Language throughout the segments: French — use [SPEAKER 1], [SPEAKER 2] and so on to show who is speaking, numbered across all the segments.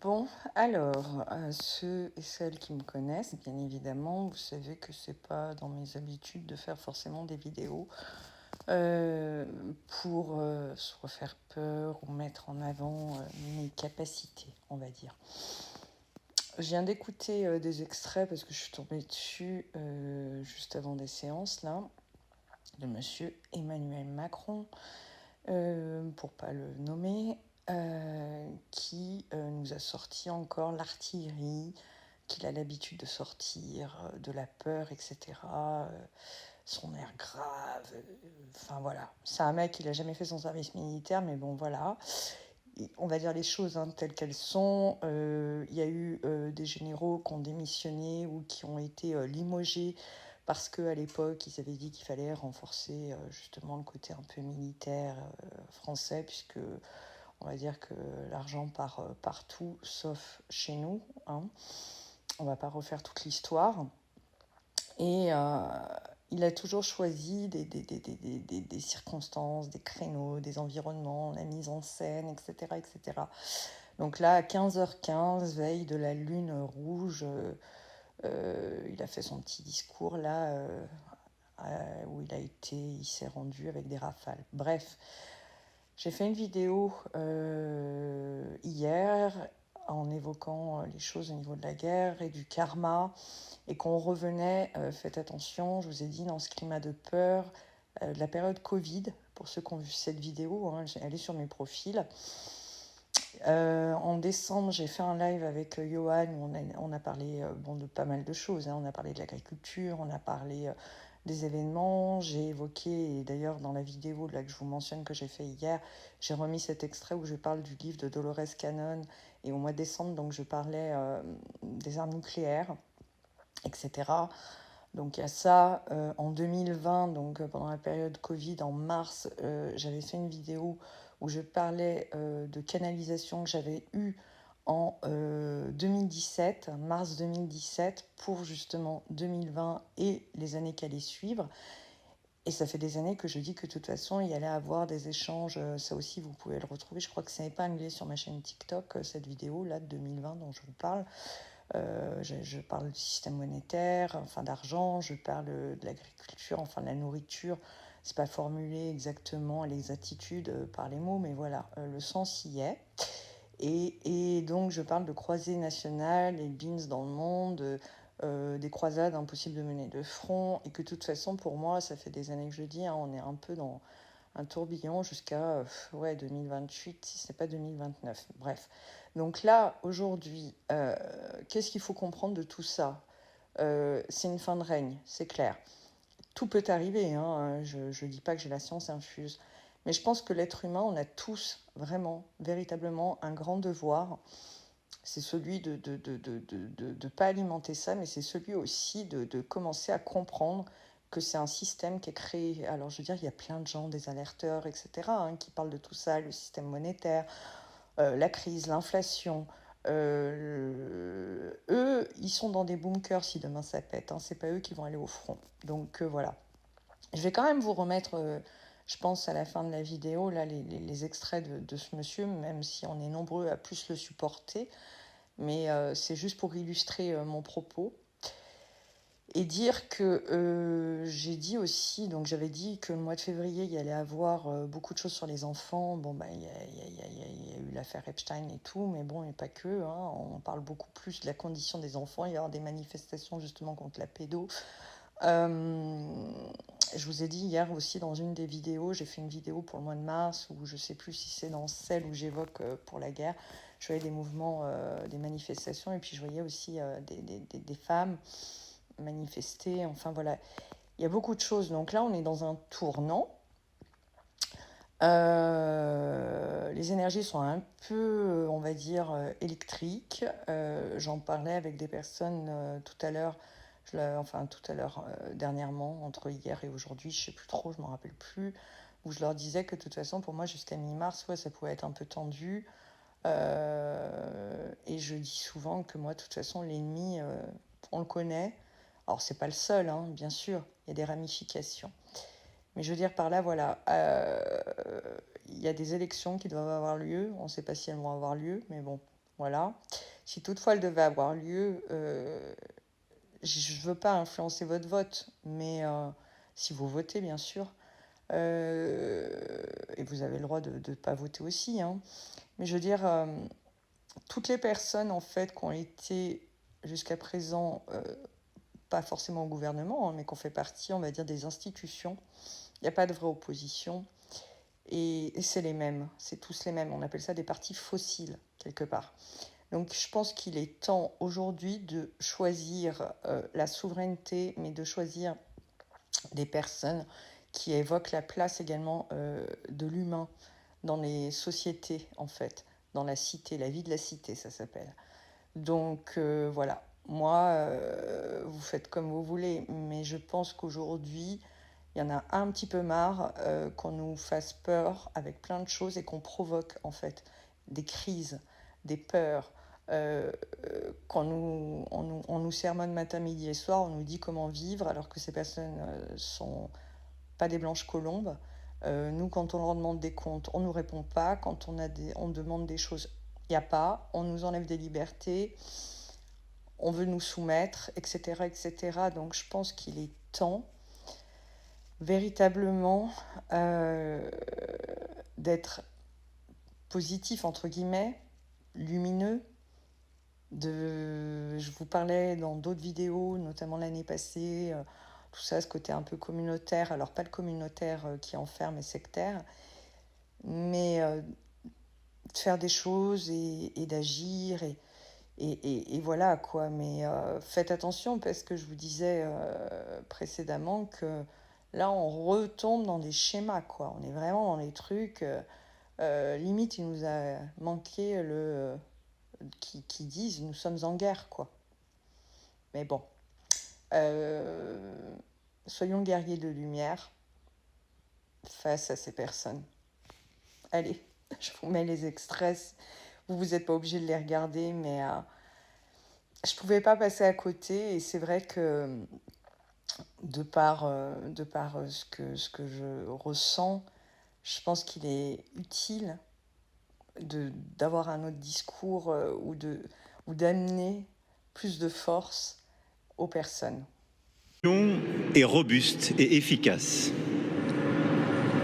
[SPEAKER 1] Bon, alors, ceux et celles qui me connaissent, bien évidemment, vous savez que c'est pas dans mes habitudes de faire forcément des vidéos euh, pour soit faire peur ou mettre en avant mes capacités, on va dire. Je viens d'écouter des extraits parce que je suis tombée dessus juste avant des séances là, de Monsieur Emmanuel Macron, pour pas le nommer, qui nous a sorti encore l'artillerie qu'il a l'habitude de sortir, de la peur, etc. Son air grave, enfin voilà. C'est un mec, il n'a jamais fait son service militaire, mais bon voilà. On va dire les choses telles qu'elles sont. Il y a eu des généraux qui ont démissionné ou qui ont été limogés parce qu'à l'époque, ils avaient dit qu'il fallait renforcer justement le côté un peu militaire français, puisque on va dire que l'argent part partout, sauf chez nous. On ne va pas refaire toute l'histoire. Et il a toujours choisi des circonstances, des créneaux, des environnements, la mise en scène, etc. etc. Donc là, à 15h15, veille de la lune rouge, il a fait son petit discours là, où il s'est rendu avec des rafales. Bref, j'ai fait une vidéo hier en évoquant les choses au niveau de la guerre et du karma, et qu'on revenait, faites attention, je vous ai dit, dans ce climat de peur, de la période Covid, pour ceux qui ont vu cette vidéo, elle est sur mes profils. En décembre, j'ai fait un live avec Johan où on a parlé de pas mal de choses. On a parlé de l'agriculture, on a parlé des événements. J'ai évoqué, et d'ailleurs dans la vidéo là, que je vous mentionne que j'ai fait hier, j'ai remis cet extrait où je parle du livre de Dolores Cannon. Et au mois de décembre, donc, je parlais des armes nucléaires, etc. Donc il y a ça. En 2020, donc pendant la période Covid, en mars, j'avais fait une vidéo où je parlais de canalisation que j'avais eue en 2017, mars 2017, pour justement 2020 et les années qui allaient suivre. Et ça fait des années que je dis que de toute façon, il y allait avoir des échanges. Ça aussi, vous pouvez le retrouver. Je crois que c'est épinglé sur ma chaîne TikTok, cette vidéo-là de 2020 dont je vous parle. Je parle du système monétaire, enfin d'argent, je parle de l'agriculture, enfin de la nourriture. C'est pas formulé exactement à l'exactitude par les mots, mais voilà, le sens y est. Et donc je parle de croisées nationales, les beans dans le monde, des croisades impossibles de mener de front, et que de toute façon, pour moi, ça fait des années que je dis, on est un peu dans un tourbillon jusqu'à 2028, si ce n'est pas 2029. Bref. Donc là, aujourd'hui, qu'est-ce qu'il faut comprendre de tout ça? C'est une fin de règne, c'est clair. Tout peut arriver, je ne dis pas que j'ai la science infuse. Mais je pense que l'être humain, on a tous vraiment, véritablement, un grand devoir. C'est celui de ne pas alimenter ça, mais c'est celui aussi de commencer à comprendre que c'est un système qui est créé. Alors, je veux dire, il y a plein de gens, des alerteurs, etc., qui parlent de tout ça, le système monétaire, la crise, l'inflation. Eux, ils sont dans des bunkers si demain ça pète. C'est pas eux qui vont aller au front. Donc, voilà. Je vais quand même vous remettre, je pense, à la fin de la vidéo, là, les extraits de ce monsieur, même si on est nombreux à plus le supporter. Mais c'est juste pour illustrer mon propos. Et dire que j'ai dit aussi, donc j'avais dit que le mois de février, il y allait avoir beaucoup de choses sur les enfants. Bon, il y a eu l'affaire Epstein et tout, mais bon, et pas que. On parle beaucoup plus de la condition des enfants. Il y a des manifestations justement contre la pédo. Je vous ai dit hier aussi dans une des vidéos, j'ai fait une vidéo pour le mois de mars, où je sais plus si c'est dans celle où j'évoque pour la guerre. Je voyais des mouvements, des manifestations, et puis je voyais aussi des femmes manifester. Enfin voilà, il y a beaucoup de choses. Donc là, on est dans un tournant. Les énergies sont un peu, on va dire, électriques. J'en parlais avec des personnes tout à l'heure, dernièrement, entre hier et aujourd'hui, je sais plus trop, je m'en rappelle plus, où je leur disais que de toute façon, pour moi, jusqu'à mi-mars, ça pouvait être un peu tendu. Et je dis souvent que moi, de toute façon, l'ennemi, on le connaît. Alors, c'est pas le seul, bien sûr, il y a des ramifications. Mais je veux dire par là, voilà, il y a des élections qui doivent avoir lieu. On ne sait pas si elles vont avoir lieu, mais bon, voilà. Si toutefois elle devait avoir lieu, je ne veux pas influencer votre vote, mais si vous votez, bien sûr, et vous avez le droit de ne pas voter aussi, hein. Mais je veux dire, toutes les personnes, en fait, qui ont été jusqu'à présent, pas forcément au gouvernement, hein, mais qui ont fait partie, on va dire, des institutions, il n'y a pas de vraie opposition. Et c'est les mêmes, c'est tous les mêmes. On appelle ça des partis fossiles, quelque part. Donc je pense qu'il est temps aujourd'hui de choisir la souveraineté, mais de choisir des personnes qui évoquent la place également de l'humain dans les sociétés, en fait, dans la cité, la vie de la cité, ça s'appelle. Donc voilà, moi, vous faites comme vous voulez, mais je pense qu'aujourd'hui, il y en a un petit peu marre qu'on nous fasse peur avec plein de choses et qu'on provoque en fait des crises, des peurs. Euh, Quand on nous sermonne matin, midi et soir, on nous dit comment vivre alors que ces personnes sont pas des blanches colombes. Nous, quand on leur demande des comptes, on ne nous répond pas. Quand on demande des choses, il n'y a pas. On nous enlève des libertés. On veut nous soumettre, etc., etc. Donc je pense qu'il est temps véritablement d'être positif, entre guillemets, lumineux. Je vous parlais dans d'autres vidéos, notamment l'année passée, tout ça, ce côté un peu communautaire. Alors pas le communautaire qui enferme et sectaire, mais de faire des choses et d'agir et voilà quoi. Mais faites attention parce que je vous disais précédemment que là on retombe dans des schémas quoi. On est vraiment dans les trucs. Limite il nous a manqué le qui disent nous sommes en guerre quoi. Mais bon, euh, soyons guerriers de lumière face à ces personnes. Allez, je vous mets les extraits. Vous n'êtes pas obligé de les regarder, mais je pouvais pas passer à côté. Et c'est vrai que de par ce que je ressens, je pense qu'il est utile d'avoir un autre discours ou d'amener plus de force aux personnes.
[SPEAKER 2] Est robuste et efficace.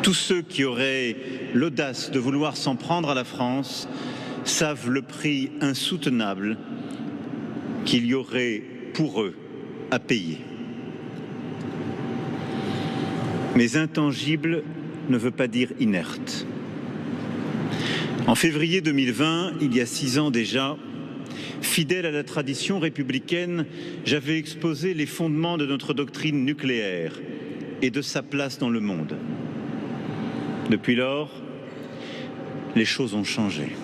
[SPEAKER 2] Tous ceux qui auraient l'audace de vouloir s'en prendre à la France savent le prix insoutenable qu'il y aurait pour eux à payer. Mais intangible ne veut pas dire inerte. En février 2020, il y a 6 ans déjà, fidèle à la tradition républicaine, j'avais exposé les fondements de notre doctrine nucléaire et de sa place dans le monde. Depuis lors, les choses ont changé.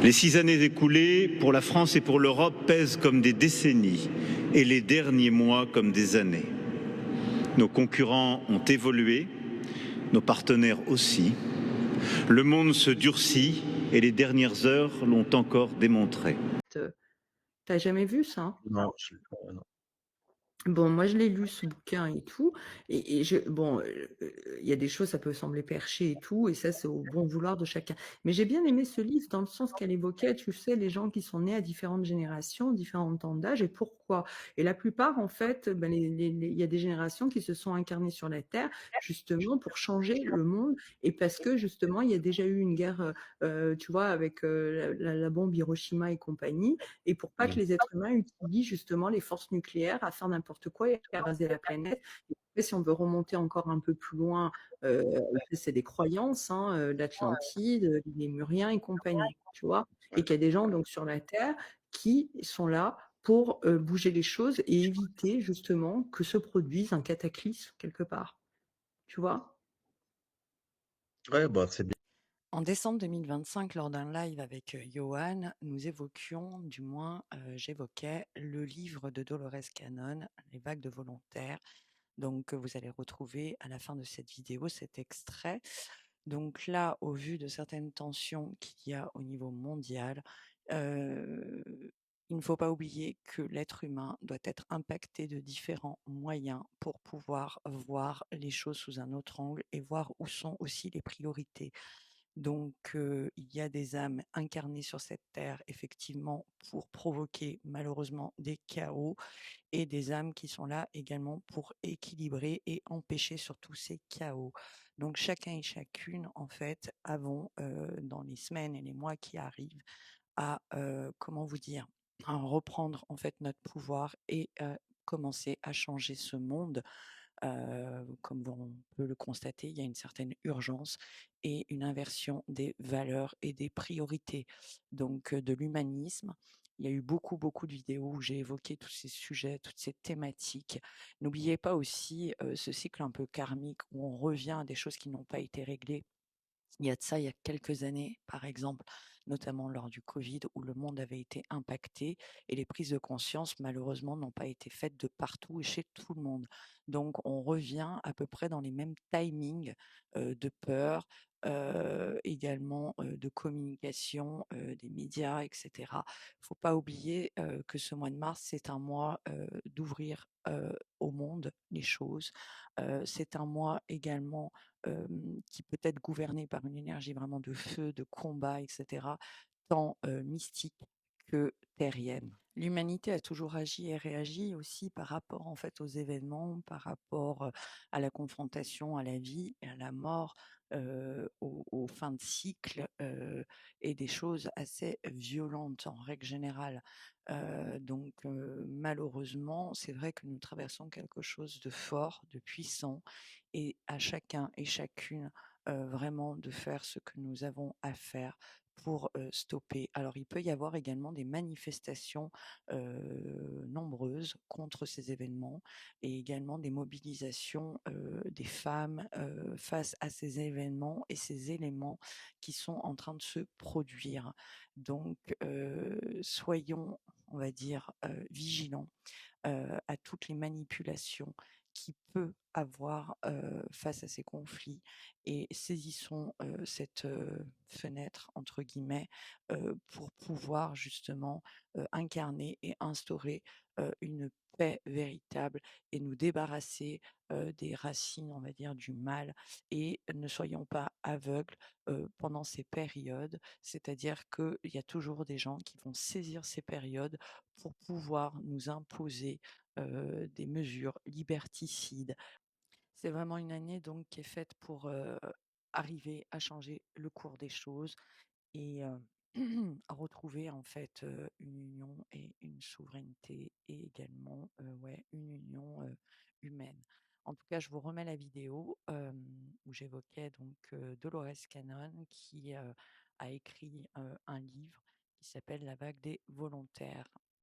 [SPEAKER 2] Les 6 années écoulées, pour la France et pour l'Europe, pèsent comme des décennies et les derniers mois comme des années. Nos concurrents ont évolué, nos partenaires aussi. Le monde se durcit et les dernières heures l'ont encore démontré.
[SPEAKER 1] T'as jamais vu ça?
[SPEAKER 3] Non, je l'ai pas, non.
[SPEAKER 1] Bon, moi je l'ai lu ce bouquin et tout, bon, il y a des choses, ça peut sembler perché et tout, et ça c'est au bon vouloir de chacun. Mais j'ai bien aimé ce livre dans le sens qu'elle évoquait, tu sais, les gens qui sont nés à différentes générations, différents temps d'âge, et pourquoi. Et la plupart, en fait, ben, il y a des générations qui se sont incarnées sur la Terre justement pour changer le monde, et parce que justement il y a déjà eu une guerre, tu vois, avec la bombe Hiroshima et compagnie, et pour pas que les êtres humains utilisent justement les forces nucléaires à faire n'importe quoi et à raser la planète. Et après, si on veut remonter encore un peu plus loin, c'est des croyances, hein, l'Atlantide, les Lémuriens et compagnie, tu vois, et qu'il y a des gens donc sur la Terre qui sont là pour bouger les choses et éviter justement que se produise un cataclysme quelque part, tu vois.
[SPEAKER 3] Ouais, bah, c'est bien.
[SPEAKER 1] En décembre 2025, lors d'un live avec Johan, nous évoquions, du moins j'évoquais, le livre de Dolores Cannon, Les vagues de volontaires. Donc vous allez retrouver à la fin de cette vidéo cet extrait. Donc là, au vu de certaines tensions qu'il y a au niveau mondial, euh, il ne faut pas oublier que l'être humain doit être impacté de différents moyens pour pouvoir voir les choses sous un autre angle et voir où sont aussi les priorités. Donc il y a des âmes incarnées sur cette terre effectivement pour provoquer malheureusement des chaos et des âmes qui sont là également pour équilibrer et empêcher surtout ces chaos. Donc chacun et chacune en fait avons, dans les semaines et les mois qui arrivent à, comment vous dire? À reprendre en fait notre pouvoir et commencer à changer ce monde. Comme on peut le constater, il y a une certaine urgence et une inversion des valeurs et des priorités. Donc, de l'humanisme, il y a eu beaucoup, beaucoup de vidéos où j'ai évoqué tous ces sujets, toutes ces thématiques. N'oubliez pas aussi, ce cycle un peu karmique où on revient à des choses qui n'ont pas été réglées. Il y a de ça, il y a quelques années, par exemple, notamment lors du Covid où le monde avait été impacté et les prises de conscience, malheureusement, n'ont pas été faites de partout et chez tout le monde. Donc on revient à peu près dans les mêmes timings, de peur, également, de communication, des médias et cetera. Faut pas oublier, que ce mois de mars, c'est un mois, d'ouvrir, au monde les choses. C'est un mois également qui peut être gouverné par une énergie vraiment de feu, de combat, et cetera, tant, mystique que terrienne. L'humanité a toujours agi et réagi aussi par rapport, en fait, aux événements, par rapport, à la confrontation à la vie et à la mort, aux fins de cycle, et des choses assez violentes en règle générale. Donc malheureusement, c'est vrai que nous traversons quelque chose de fort, de puissant et à chacun et chacune, vraiment de faire ce que nous avons à faire pour, stopper. Alors il peut y avoir également des manifestations, nombreuses contre ces événements et également des mobilisations, des femmes, face à ces événements et ces éléments qui sont en train de se produire. Donc soyons, on va dire, vigilants à toutes les manipulations qui peut avoir, face à ces conflits et saisissons, cette, «fenêtre» entre guillemets, pour pouvoir justement, incarner et instaurer, une paix véritable et nous débarrasser, des racines, on va dire, du mal et ne soyons pas aveugles, pendant ces périodes. C'est-à-dire qu'il y a toujours des gens qui vont saisir ces périodes pour pouvoir nous imposer, des mesures liberticides. C'est vraiment une année donc qui est faite pour, arriver à changer le cours des choses et à retrouver en fait, une union et une souveraineté et également, ouais, une union, humaine. En tout cas, je vous remets la vidéo, où j'évoquais donc, Dolores Cannon qui, a écrit, un livre qui s'appelle «La vague des volontaires».